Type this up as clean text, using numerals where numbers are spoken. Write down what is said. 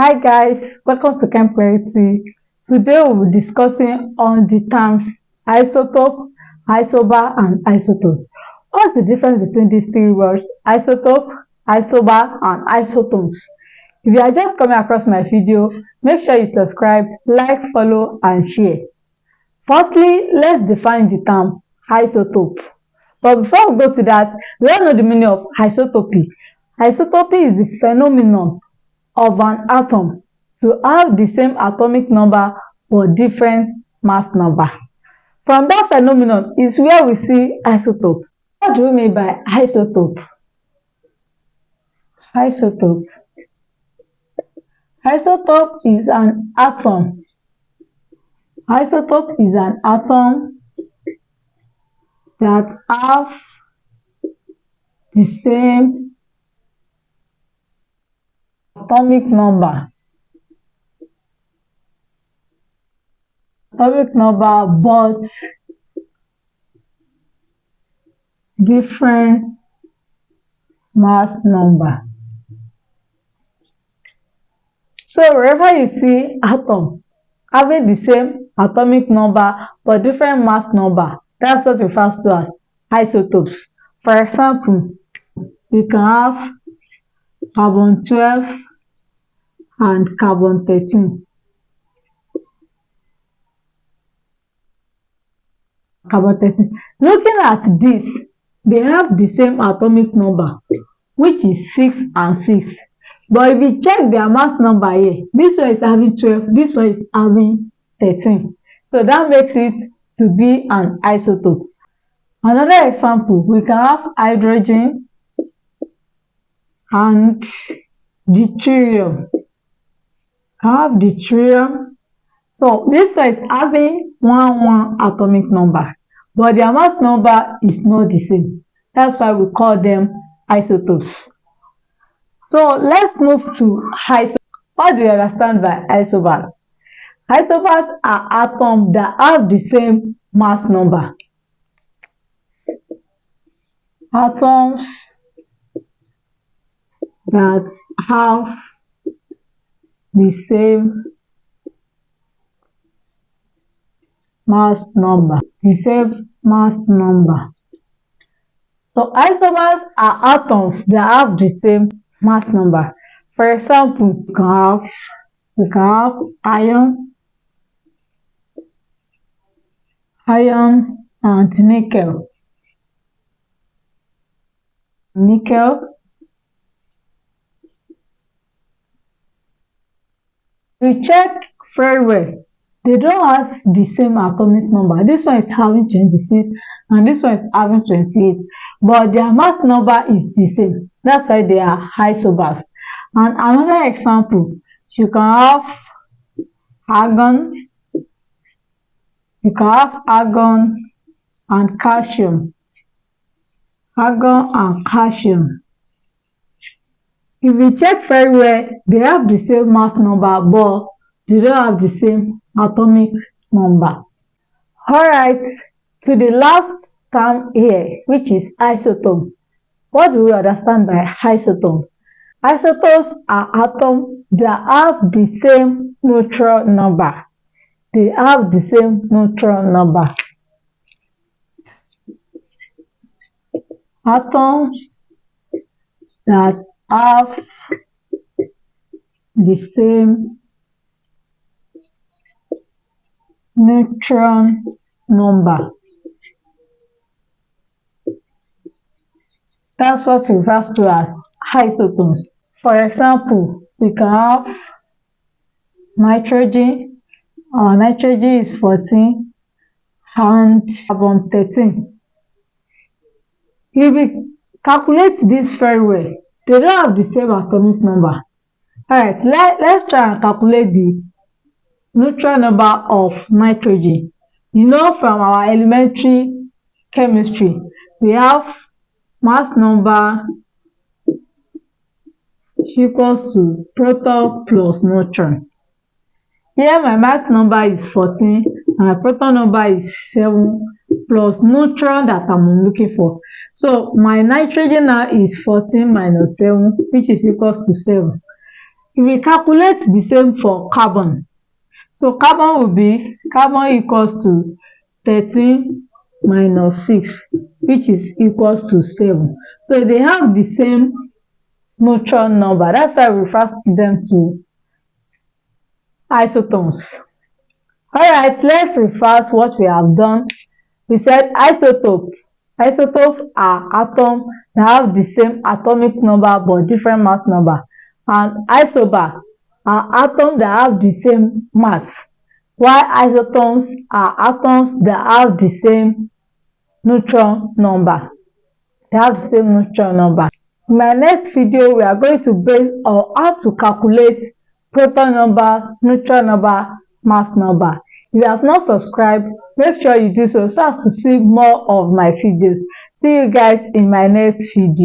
Hi guys, welcome to Chem Clarity. Today we'll be discussing on the terms isotope, isobar and isotopes. What's the difference between these three words? Isotope, isobar and isotones. If you are just coming across my video, make sure you subscribe, like, follow and share. Firstly, let's define the term isotope. But before we go to that, we all know the meaning of isotopy. Isotopy is the phenomenon of an atom to have the same atomic number but different mass number. From that phenomenon is where we see isotope. What do we mean by isotope? Isotope. Isotope is an atom. Isotope is an atom that have the same atomic number but different mass number. So wherever you see atom having the same atomic number but different mass number, that's what refers to as isotopes. For example, you can have carbon 12 and carbon 13. Looking at this, they have the same atomic number, which is 6 and 6. But if you check their mass number here, this one is having 12, this one is having 13. So that makes it to be an isotope. Another example, we can have hydrogen and deuterium. So this one is having 1 atomic number, but their mass number is not the same. That's why we call them isotopes. So let's move to isobars. What do you understand by isobars? Isobars are atoms that have the same mass number. Atoms that have the same mass number. So isobars are atoms that have the same mass number. For example, we can have iron and nickel. We check very well. They don't have the same atomic number. This one is having 26 and this one is having 28. But their mass number is the same. That's why they are isobars. And another example, you can have argon. You can have argon and calcium. If you check very well, they have the same mass number, but they don't have the same atomic number. Alright, to the last term here, which is isotope. What do we understand by isotope? Isotopes are atoms that have the same neutron number. Atoms that have the same neutron number. That's what refers to as isotopes. For example, we can have nitrogen. Our nitrogen is 14 and carbon 13. If we calculate this very well, they don't have the same atomic number. Alright, let's try and calculate the neutron number of nitrogen. You know, from our elementary chemistry, we have mass number equals to proton plus neutron. Here my mass number is 14 and my proton number is 7 plus neutron that I'm looking for. So my nitrogen now is 14 minus 7, which is equals to 7. we calculate the same for carbon. So carbon equals to 13 minus 6, which is equals to 7. So they have the same neutron number. That's why we refer them to isotones. Alright, let's reverse what we have done. We said isotopes. Isotopes are atoms that have the same atomic number but different mass number. And isobars are atoms that have the same mass, while isotones are atoms that have the same neutron number. In my next video, we are going to base on how to calculate proton number, neutron number, mass number. If you have not subscribed, make sure you do so as to see more of my videos. See you guys in my next video.